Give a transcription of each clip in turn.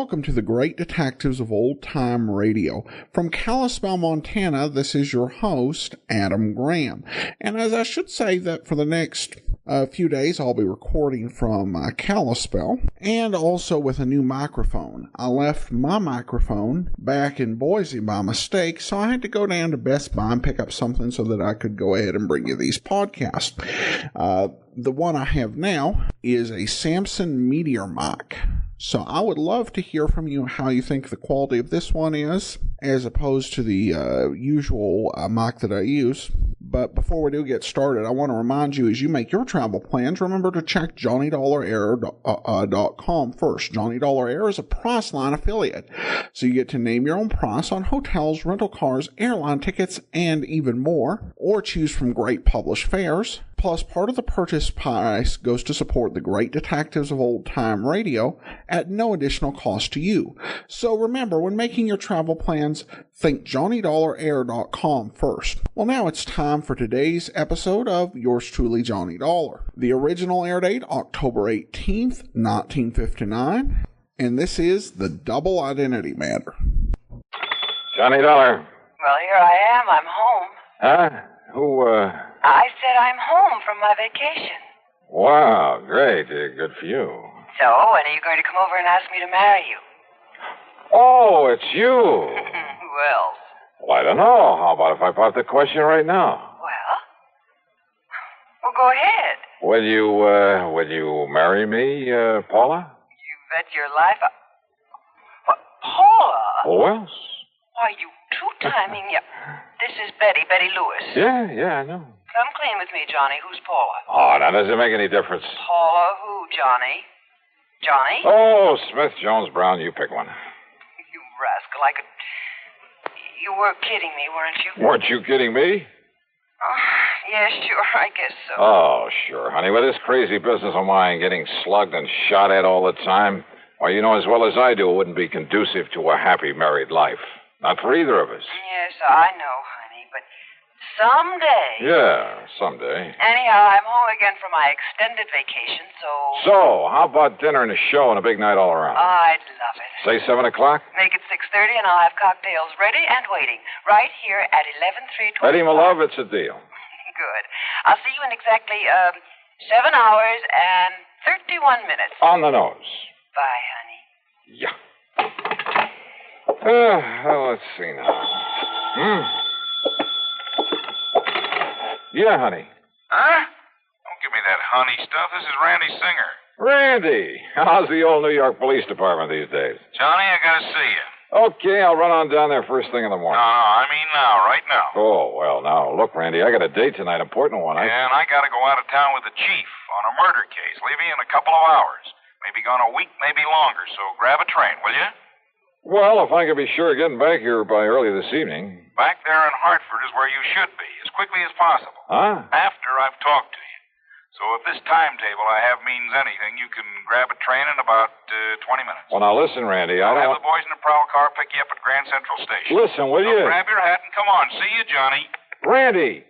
welcome to the Great Detectives of Old Time Radio. From Kalispell, Montana, this is your host, Adam Graham. And as I should say that for the next few days, I'll be recording from Kalispell, and also with a new microphone. I left my microphone back in Boise by mistake, so I had to go down to Best Buy and pick up something so that I could go ahead and bring you these podcasts. The one I have now is a Samson Meteor mic. So I would love to hear from you how you think the quality of this one is, as opposed to the usual mic that I use. But before we do get started, I want to remind you, as you make your travel plans, remember to check JohnnyDollarAir.com first. Johnny Dollar Air is a Priceline affiliate, so you get to name your own price on hotels, rental cars, airline tickets, and even more, or choose from great published fares. Plus, part of the purchase price goes to support the Great Detectives of Old Time Radio at no additional cost to you. So remember, when making your travel plans, think JohnnyDollarAir.com first. Well, now it's time for today's episode of Yours Truly, Johnny Dollar. The original air date, October 18th, 1959, and this is The Double Identity Matter. Johnny Dollar. Well, here I am. I'm home. Huh? Who, I said I'm home from my vacation. Wow, great. Good for you. So, when are you going to come over and ask me to marry you? Oh, it's you. Well, I don't know. How about if I pop the question right now? Well, go ahead. Will you marry me, Paula? You bet your life. What, Paula? Who else? Why, you two-timing. This is Betty Lewis. Yeah, I know. Come clean with me, Johnny. Who's Paula? Oh, now, does it make any difference? Paula who, Johnny? Johnny? Oh, Smith, Jones, Brown, you pick one. You rascal, I could... You were kidding me, weren't you? Weren't you kidding me? Oh, yeah, sure, I guess so. Oh, sure, honey. With this crazy business of mine getting slugged and shot at all the time, well, you know as well as I do it wouldn't be conducive to a happy married life. Not for either of us. Yes, I know, honey, but someday... Yeah, someday. Anyhow, I'm home again for my extended vacation, so... So, how about dinner and a show and a big night all around? I'd love it. Say 7 o'clock? Make it 6:30 and I'll have cocktails ready and waiting. Right here at 11325. Betty, my love, it's a deal. Good. I'll see you in exactly 7 hours and 31 minutes. On the nose. Bye, honey. Yeah. Well, let's see now. Yeah, honey. Huh? Don't give me that honey stuff. This is Randy Singer. Randy, how's the old New York Police Department these days? Johnny, I gotta see you. Okay, I'll run on down there first thing in the morning. No, I mean now, right now. Oh, well, now, look, Randy, I got a date tonight, important one. And I gotta go out of town with the chief on a murder case, leaving in a couple of hours. Maybe gone a week, maybe longer, so grab a train, will you? Well, if I could be sure of getting back here by early this evening. Back there in Hartford is where you should be, as quickly as possible. Huh? After I've talked to you. So if this timetable I have means anything, you can grab a train in about 20 minutes. Well, now listen, Randy, I'll have the boys in the prowl car pick you up at Grand Central Station. Listen, will you? Grab your hat and come on. See you, Johnny. Randy!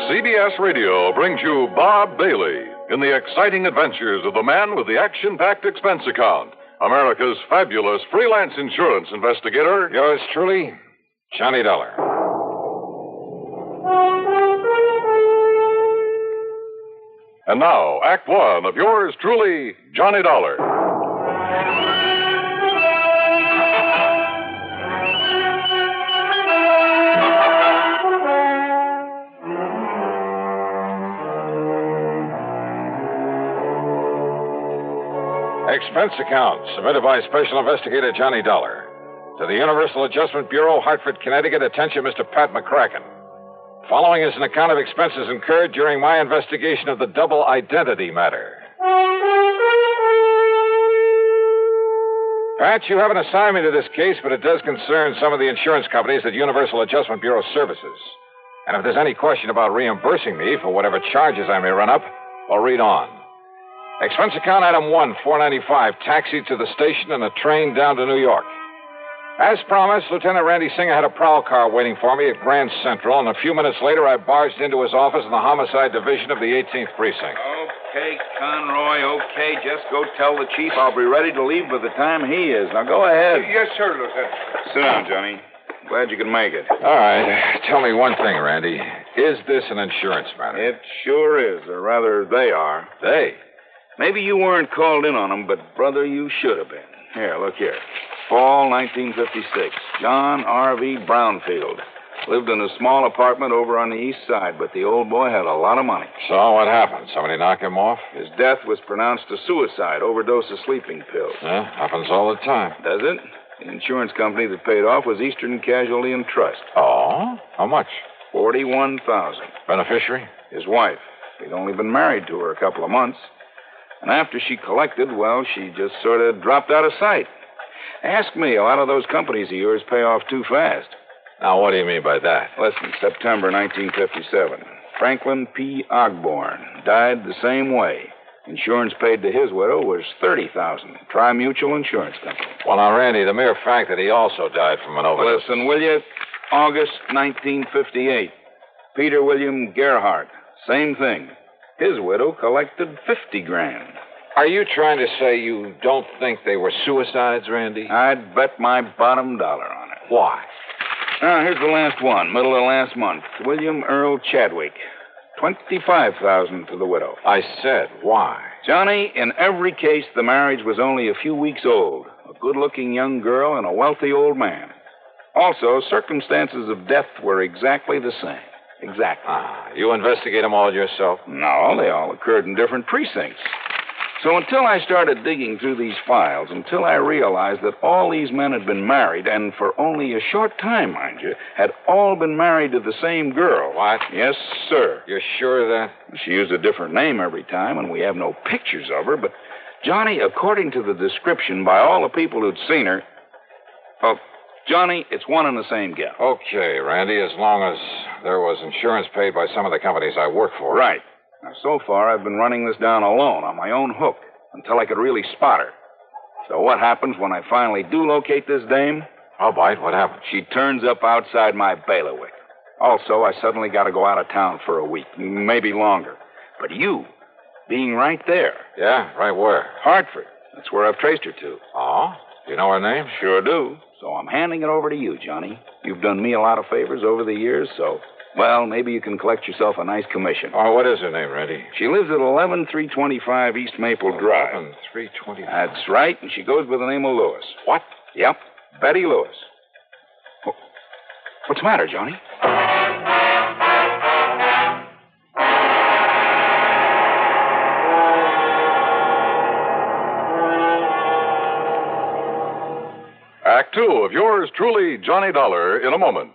CBS Radio brings you Bob Bailey in the exciting adventures of the man with the action-packed expense account, America's fabulous freelance insurance investigator. Yours truly, Johnny Dollar. And now, Act One of yours truly, Johnny Dollar. Expense account submitted by Special Investigator Johnny Dollar to the Universal Adjustment Bureau, Hartford, Connecticut. Attention, Mr. Pat McCracken. Following is an account of expenses incurred during my investigation of the double identity matter. Pat, you have an assignment to this case, but it does concern some of the insurance companies that Universal Adjustment Bureau services. And if there's any question about reimbursing me for whatever charges I may run up, well, read on. Expense account item 1, $4.95, taxi to the station and a train down to New York. As promised, Lieutenant Randy Singer had a prowl car waiting for me at Grand Central, and a few minutes later I barged into his office in the Homicide Division of the 18th Precinct. Okay, Conroy, okay. Just go tell the chief I'll be ready to leave by the time he is. Now, go ahead. Yes, sir, Lieutenant. Sit down, Johnny. Glad you could make it. All right. Tell me one thing, Randy. Is this an insurance matter? It sure is, or rather, they are. They? Maybe you weren't called in on them, but, brother, you should have been. Here, look here. Fall 1956. John R.V. Brownfield. Lived in a small apartment over on the east side, but the old boy had a lot of money. So what happened? Somebody knock him off? His death was pronounced a suicide, overdose of sleeping pills. Yeah, happens all the time. Does it? The insurance company that paid off was Eastern Casualty and Trust. Oh? How much? $41,000. Beneficiary? His wife. He'd only been married to her a couple of months. And after she collected, well, she just sort of dropped out of sight. Ask me, a lot of those companies of yours pay off too fast. Now, what do you mean by that? Listen, September 1957. Franklin P. Ogborn died the same way. Insurance paid to his widow was $30,000. Tri-Mutual Insurance Company. Well, now, Randy, the mere fact that he also died from an overdose... Listen, will you? August 1958. Peter William Gerhardt. Same thing. His widow collected $50,000. Are you trying to say you don't think they were suicides, Randy? I'd bet my bottom dollar on it. Why? Now, here's the last one, middle of last month. William Earl Chadwick. $25,000 to the widow. I said, why? Johnny, in every case, the marriage was only a few weeks old. A good-looking young girl and a wealthy old man. Also, circumstances of death were exactly the same. Exactly. You investigate them all yourself? No, they all occurred in different precincts. So until I started digging through these files, until I realized that all these men had been married, and for only a short time, mind you, had all been married to the same girl. What? Yes, sir. You're sure of that? She used a different name every time, and we have no pictures of her, but, Johnny, according to the description by all the people who'd seen her, well, Johnny, it's one and the same gal. Okay, Randy, as long as there was insurance paid by some of the companies I work for. Right. Now, so far, I've been running this down alone on my own hook until I could really spot her. So what happens when I finally do locate this dame? I'll bite. What happens? She turns up outside my bailiwick. Also, I suddenly got to go out of town for a week, maybe longer. But you, being right there. Yeah? Right where? Hartford. That's where I've traced her to. Oh? Do you know her name? Sure do. So I'm handing it over to you, Johnny. You've done me a lot of favors over the years, so... Well, maybe you can collect yourself a nice commission. Oh, what is her name, Randy? She lives at 11325 East Maple Drive. 11325. That's right, and she goes by the name of Lewis. What? Yep, Betty Lewis. What's the matter, Johnny? Act two of yours truly, Johnny Dollar, in a moment.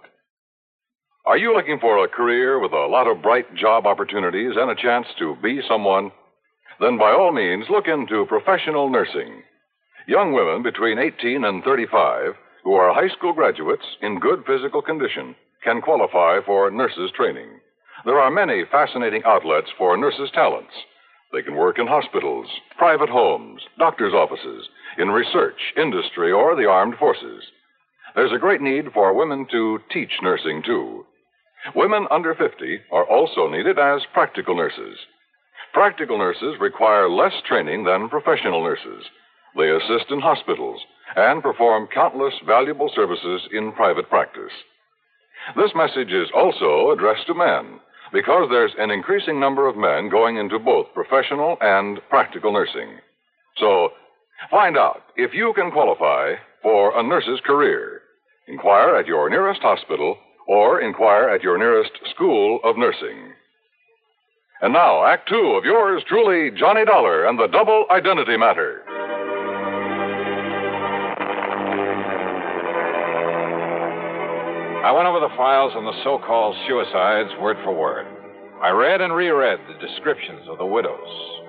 Are you looking for a career with a lot of bright job opportunities and a chance to be someone? Then by all means, look into professional nursing. Young women between 18 and 35 who are high school graduates in good physical condition can qualify for nurses training. There are many fascinating outlets for nurses' talents. They can work in hospitals, private homes, doctors' offices, in research, industry, or the armed forces. There's a great need for women to teach nursing, too. Women under 50 are also needed as practical nurses. Practical nurses require less training than professional nurses. They assist in hospitals and perform countless valuable services in private practice. This message is also addressed to men because there's an increasing number of men going into both professional and practical nursing. So, find out if you can qualify for a nurse's career. Inquire at your nearest hospital or inquire at your nearest school of nursing. And now, Act Two of yours truly, Johnny Dollar and the Double Identity Matter. I went over the files on the so-called suicides word for word. I read and reread the descriptions of the widows.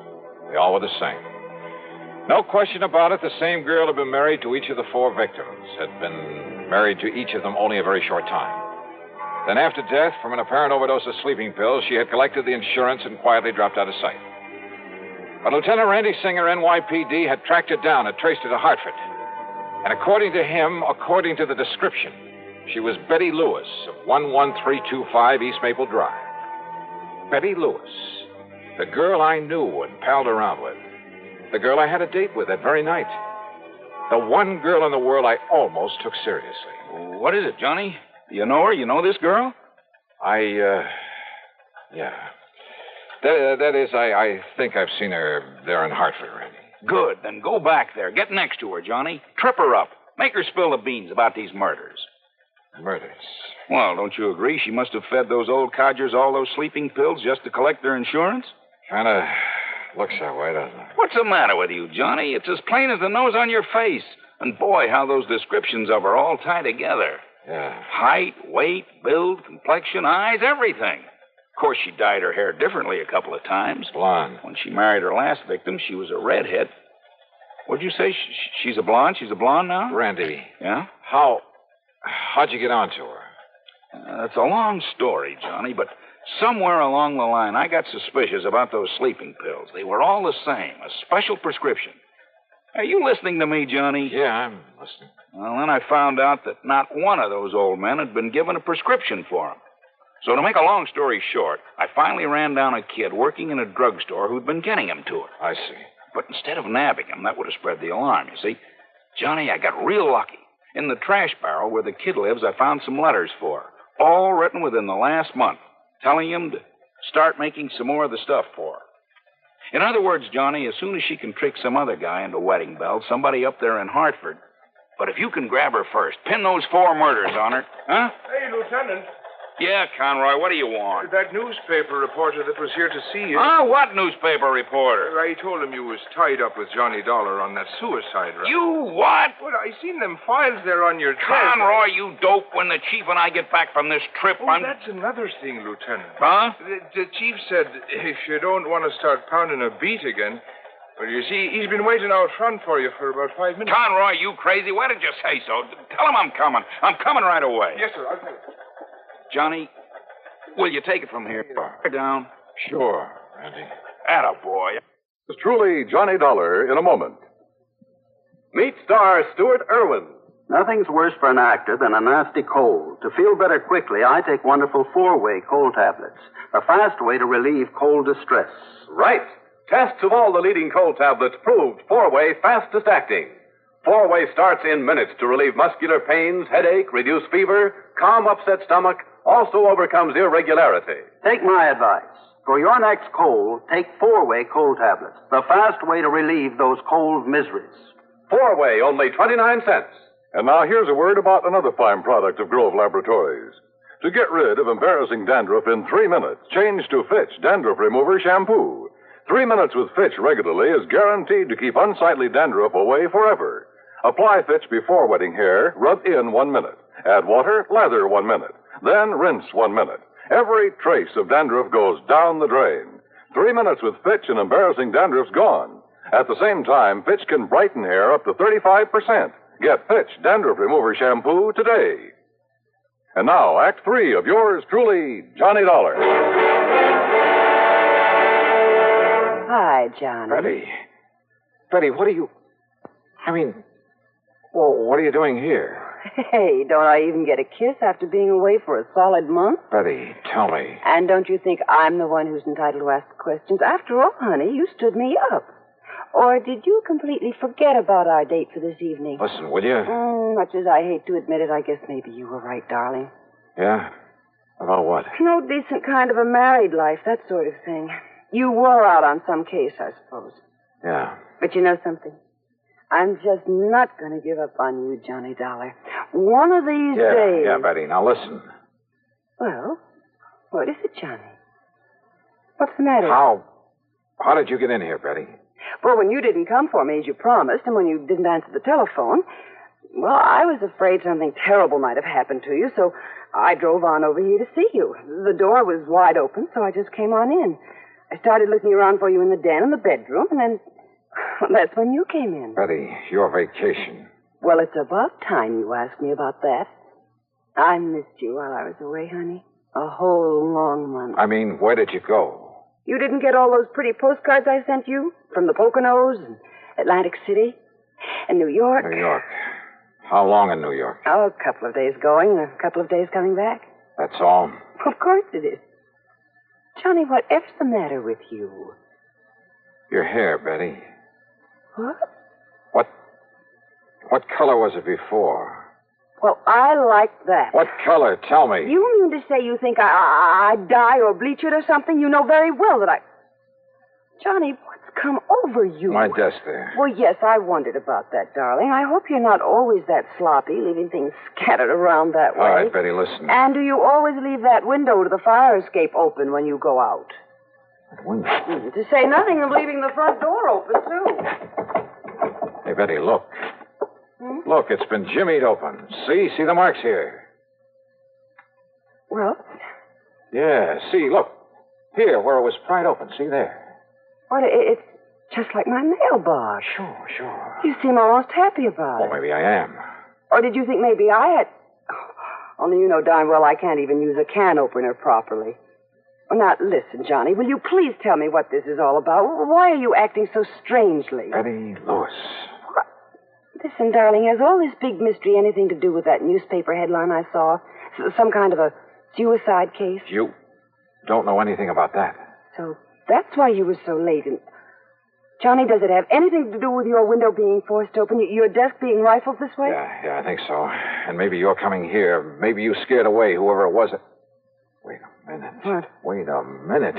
They all were the same. No question about it, the same girl had been married to each of the four victims, had been married to each of them only a very short time. Then after death, from an apparent overdose of sleeping pills, she had collected the insurance and quietly dropped out of sight. But Lieutenant Randy Singer, NYPD, had tracked her down and traced her to Hartford. And according to him, according to the description, she was Betty Lewis of 11325 East Maple Drive. Betty Lewis, the girl I knew and palled around with. The girl I had a date with that very night. The one girl in the world I almost took seriously. What is it, Johnny? Do you know her? You know this girl? Yeah. That is, I think I've seen her there in Hartford, Randy. Good. Then go back there. Get next to her, Johnny. Trip her up. Make her spill the beans about these murders. Murders? Well, don't you agree she must have fed those old codgers all those sleeping pills just to collect their insurance? Kind of looks that way, doesn't it? What's the matter with you, Johnny? It's as plain as the nose on your face. And boy, how those descriptions of her all tie together. Yeah. Height, weight, build, complexion, eyes, everything. Of course, she dyed her hair differently a couple of times. Blonde. When she married her last victim, she was a redhead. What'd you say? She's a blonde? She's a blonde now? Randy. Yeah? How'd you get onto her? It's a long story, Johnny, but somewhere along the line, I got suspicious about those sleeping pills. They were all the same, a special prescription. Are you listening to me, Johnny? Yeah, I'm listening. Well, then I found out that not one of those old men had been given a prescription for them. So to make a long story short, I finally ran down a kid working in a drugstore who'd been getting him to her. I see. But instead of nabbing him, that would have spread the alarm, you see. Johnny, I got real lucky. In the trash barrel where the kid lives, I found some letters for her, all written within the last month, telling him to start making some more of the stuff for her. In other words, Johnny, as soon as she can trick some other guy into wedding bells, somebody up there in Hartford. But if you can grab her first, pin those 4 murders on her. Huh? Hey, Lieutenant. Yeah, Conroy, what do you want? That newspaper reporter that was here to see you. Oh, what newspaper reporter? I told him you was tied up with Johnny Dollar on that suicide run. You what? Well, I seen them files there on your desk. Conroy, you dope. When the chief and I get back from this trip, Oh, that's another thing, Lieutenant. Huh? The chief said if you don't want to start pounding a beat again, well, you see, he's been waiting out front for you for about 5 minutes. Conroy, you crazy? Why did you say so? Tell him I'm coming. I'm coming right away. Yes, sir. I'll tell you. Johnny, will you take it from here? Down. Sure, Randy. Attaboy. It's truly Johnny Dollar in a moment. Meet star Stuart Irwin. Nothing's worse for an actor than a nasty cold. To feel better quickly, I take wonderful 4-way cold tablets, a fast way to relieve cold distress. Right. Tests of all the leading cold tablets proved 4-way fastest acting. 4-way starts in minutes to relieve muscular pains, headache, reduce fever, calm upset stomach, also overcomes irregularity. Take my advice. For your next cold, take 4-way cold tablets, the fast way to relieve those cold miseries. 4-way, only 29 cents. And now here's a word about another fine product of Grove Laboratories. To get rid of embarrassing dandruff in 3 minutes, change to Fitch Dandruff Remover Shampoo. 3 minutes with Fitch regularly is guaranteed to keep unsightly dandruff away forever. Apply Fitch before wetting hair, rub in 1 minute. Add water, lather 1 minute. Then rinse 1 minute. Every trace of dandruff goes down the drain. 3 minutes with Fitch and embarrassing dandruff's gone. At the same time, Fitch can brighten hair up to 35%. Get Fitch Dandruff Remover Shampoo today. And now, Act 3 of yours truly, Johnny Dollar. Hi, Johnny. Betty, what are you... what are you doing here? Hey, don't I even get a kiss after being away for a solid month? Betty, tell me. And don't you think I'm the one who's entitled to ask the questions? After all, honey, you stood me up. Or did you completely forget about our date for this evening? Listen, will you? Much as I hate to admit it, I guess maybe you were right, darling. Yeah? About what? No decent kind of a married life, that sort of thing. You wore out on some case, I suppose. Yeah. But you know something? I'm just not going to give up on you, Johnny Dollar. One of these days... Yeah, Betty. Now, listen. Well, what is it, Johnny? What's the matter? How did you get in here, Betty? Well, when you didn't come for me as you promised, and when you didn't answer the telephone, well, I was afraid something terrible might have happened to you, so I drove on over here to see you. The door was wide open, so I just came on in. I started looking around for you in the den and the bedroom, and then... Well, that's when you came in. Betty, your vacation. Well, it's about time you asked me about that. I missed you while I was away, honey. A whole long month. Where did you go? You didn't get all those pretty postcards I sent you? From the Poconos and Atlantic City and New York? New York. How long in New York? Oh, a couple of days going and a couple of days coming back. That's all? Of course it is. Johnny, whatever's the matter with you? Your hair, Betty. What? What color was it before? Well, I like that. What color? Tell me. You mean to say you think I'd dye or bleach it or something? You know very well that I... Johnny, what's come over you? My desk there. Well, yes, I wondered about that, darling. I hope you're not always that sloppy, leaving things scattered around that way. All right, Betty, listen. And do you always leave that window to the fire escape open when you go out? That window? To say nothing of leaving the front door open, too. Hey, Betty, look. Look, it's been jimmied open. See the marks here. Well? Yeah, see, look. Here, where it was pried open. See there? Well, it's just like my mailbox. Sure. You seem almost happy about Well, it. maybe I am. Or did you think maybe I had... Oh, only you know darn well I can't even use a can opener properly. Well, now, listen, Johnny, will you please tell me what this is all about? Why are you acting so strangely? Betty Lewis. Listen, darling, has all this big mystery anything to do with that newspaper headline I saw? Some kind of a suicide case? You don't know anything about that. So that's why you were so late. And Johnny, does it have anything to do with your window being forced open, your desk being rifled this way? Yeah, I think so. And maybe you're coming here. Maybe you scared away whoever it was. Wait a minute. What? Wait a minute.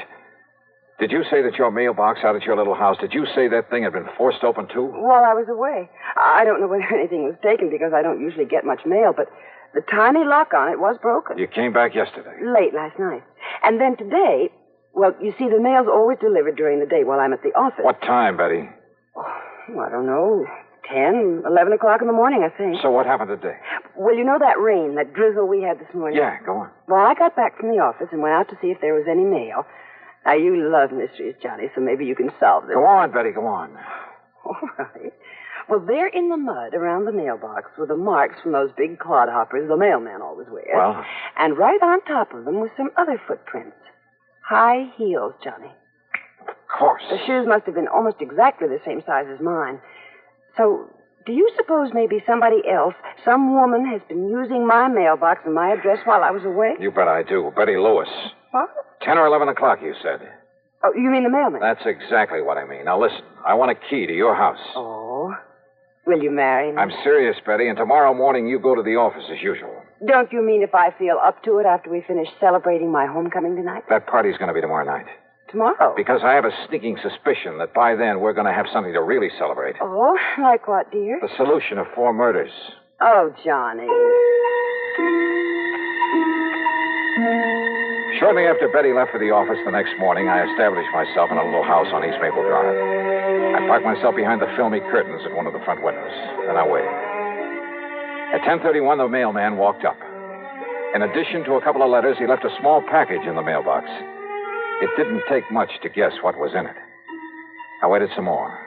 Did you say that your mailbox out at your little house, did you say that thing had been forced open, too? While I was away. I don't know whether anything was taken because I don't usually get much mail, but the tiny lock on it was broken. You came back yesterday. Late last night. And then today, well, you see, the mail's always delivered during the day while I'm at the office. What time, Betty? Oh, I don't know. 10, 11 o'clock in the morning, I think. So what happened today? Well, you know that rain, that drizzle we had this morning? Yeah, go on. Well, I got back from the office and went out to see if there was any mail. Now, you love mysteries, Johnny, so maybe you can solve this. Go on, Betty, go on. All right. Well, there in the mud around the mailbox were the marks from those big clodhoppers the mailman always wears. Well? And right on top of them were some other footprints. High heels, Johnny. Of course. The shoes must have been almost exactly the same size as mine. So, do you suppose maybe somebody else, some woman, has been using my mailbox and my address while I was away? You bet I do. Betty Lewis. What? 10 or 11 o'clock, you said. Oh, you mean the mailman? That's exactly what I mean. Now, listen. I want a key to your house. Oh. Will you marry me? I'm serious, Betty, and tomorrow morning you go to the office as usual. Don't you mean if I feel up to it after we finish celebrating my homecoming tonight? That party's going to be tomorrow night. Tomorrow? Because I have a sneaking suspicion that by then we're going to have something to really celebrate. Oh, like what, dear? The solution of 4 murders. Oh, Johnny. Shortly after Betty left for the office the next morning, I established myself in a little house on East Maple Drive. I parked myself behind the filmy curtains at one of the front windows. Then I waited. At 10:31, the mailman walked up. In addition to a couple of letters, he left a small package in the mailbox. It didn't take much to guess what was in it. I waited some more.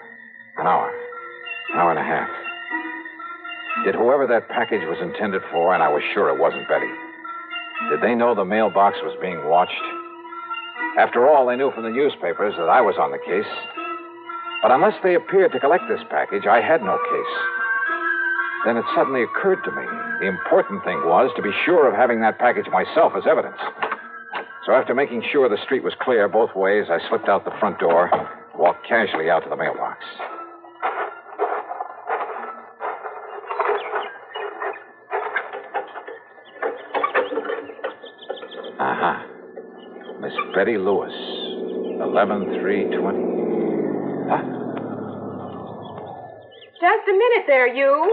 An hour and a half. Did whoever that package was intended for, and I was sure it wasn't Betty, did they know the mailbox was being watched? After all, they knew from the newspapers that I was on the case. But unless they appeared to collect this package, I had no case. Then it suddenly occurred to me the important thing was to be sure of having that package myself as evidence. So after making sure the street was clear both ways, I slipped out the front door, walked casually out to the mailbox. Aha. Miss Betty Lewis, 11/3/20. Huh? Just a minute there, you.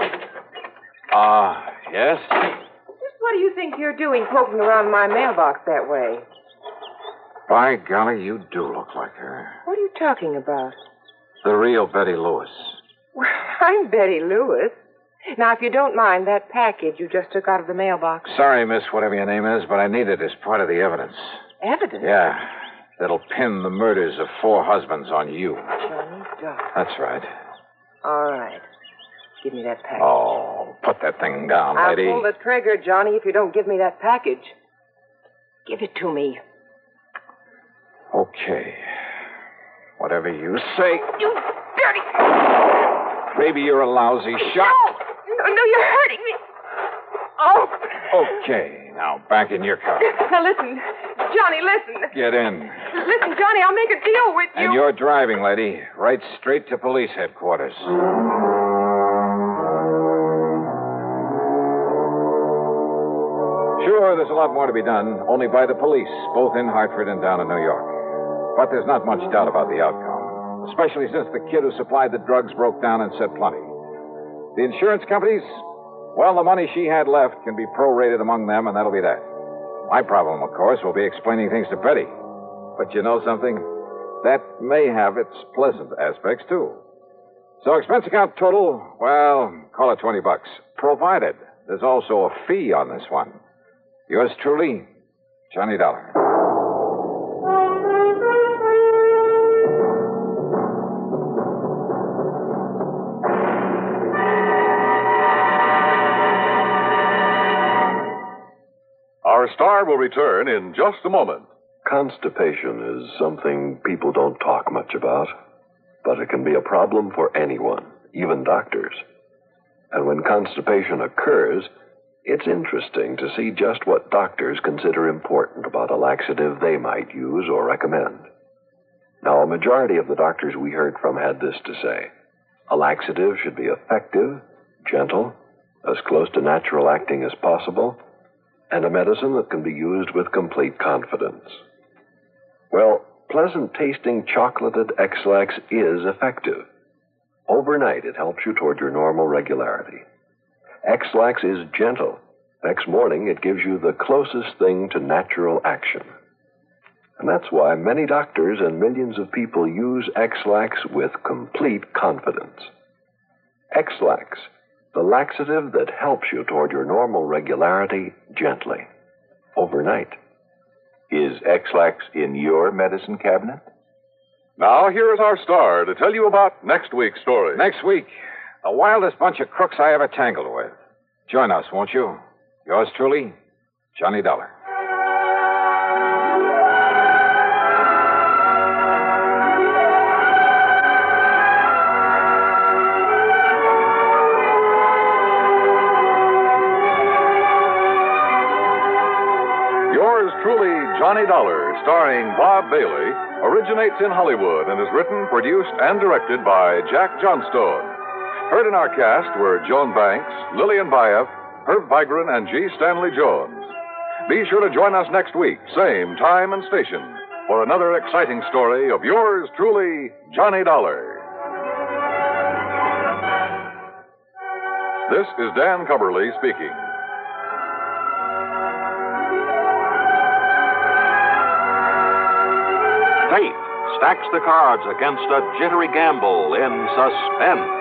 Yes? Just what do you think you're doing poking around my mailbox that way? By golly, you do look like her. What are you talking about? The real Betty Lewis. Well, I'm Betty Lewis. Now, if you don't mind, that package you just took out of the mailbox. Sorry, miss, whatever your name is, but I need it as part of the evidence. Evidence? Yeah. That'll pin the murders of 4 husbands on you. Johnny Dog. That's right. All right. Give me that package. Oh, put that thing down, I'll lady. pull the trigger, Johnny, if you don't give me that package. Give it to me. Okay. Whatever you say. You dirty... Maybe you're a lousy shot. No, you're hurting me. Oh. Okay, now back in your car. Now listen. Johnny, listen. Get in. Listen, Johnny, I'll make a deal with you. And you're driving, lady. Right straight to police headquarters. Sure, there's a lot more to be done, only by the police, both in Hartford and down in New York. But there's not much doubt about the outcome, especially since the kid who supplied the drugs broke down and said plenty. The insurance companies, well, the money she had left can be prorated among them, and that'll be that. My problem, of course, will be explaining things to Betty. But you know something? That may have its pleasant aspects, too. So expense account total, well, call it $20. Provided there's also a fee on this one. Yours truly, Johnny Dollar. Our star will return in just a moment. Constipation is something people don't talk much about, but it can be a problem for anyone, even doctors. And when constipation occurs, it's interesting to see just what doctors consider important about a laxative they might use or recommend. Now, a majority of the doctors we heard from had this to say. A laxative should be effective, gentle, as close to natural acting as possible, and a medicine that can be used with complete confidence. Well, pleasant-tasting chocolated X-Lax is effective. Overnight, it helps you toward your normal regularity. X-Lax is gentle. Next morning, it gives you the closest thing to natural action. And that's why many doctors and millions of people use X-Lax with complete confidence. X-Lax, the laxative that helps you toward your normal regularity gently, overnight. Is X-Lax in your medicine cabinet? Now, here is our star to tell you about next week's story. Next week, the wildest bunch of crooks I ever tangled with. Join us, won't you? Yours truly, Johnny Dollar. Yours truly, Johnny Dollar, starring Bob Bailey, originates in Hollywood and is written, produced, and directed by Jack Johnstone. Heard in our cast were Joan Banks, Lillian Baeff, Herb Vigran, and G. Stanley Jones. Be sure to join us next week, same time and station, for another exciting story of yours truly, Johnny Dollar. This is Dan Cubberly speaking. Fate stacks the cards against a jittery gamble in Suspense.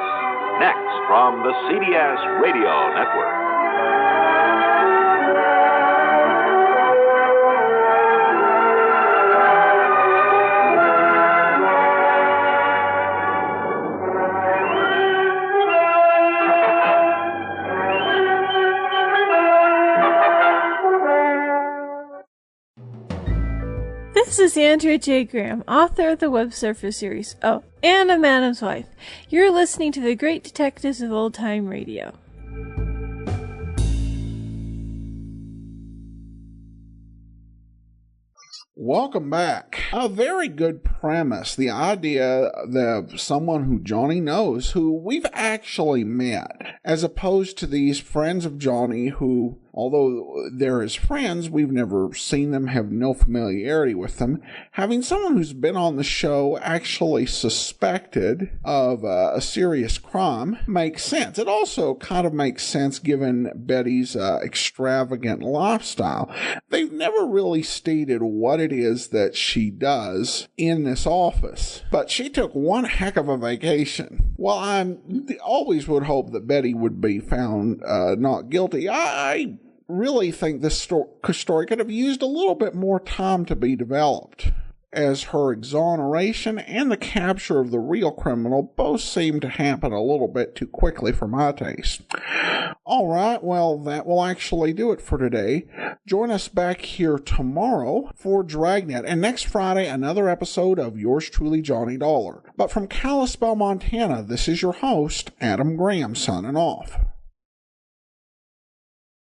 Next from the CBS Radio Network. This is Andrea J. Graham, author of the Web Surfer series, oh, and of Madam's Wife. You're listening to the Great Detectives of Old Time Radio. Welcome back. A very good premise. The idea that someone who Johnny knows, who we've actually met, as opposed to these friends of Johnny who, although they're his friends, we've never seen them, have no familiarity with them. Having someone who's been on the show actually suspected of a serious crime makes sense. It also kind of makes sense given Betty's extravagant lifestyle. They've never really stated what it is that she does in this office, but she took one heck of a vacation. Well, I always would hope that Betty would be found not guilty. I really think this story could have used a little bit more time to be developed, as her exoneration and the capture of the real criminal both seem to happen a little bit too quickly for my taste. All right, well, that will actually do it for today. Join us back here tomorrow for Dragnet, and next Friday, another episode of Yours Truly, Johnny Dollar. But from Kalispell, Montana, this is your host, Adam Graham, signing off.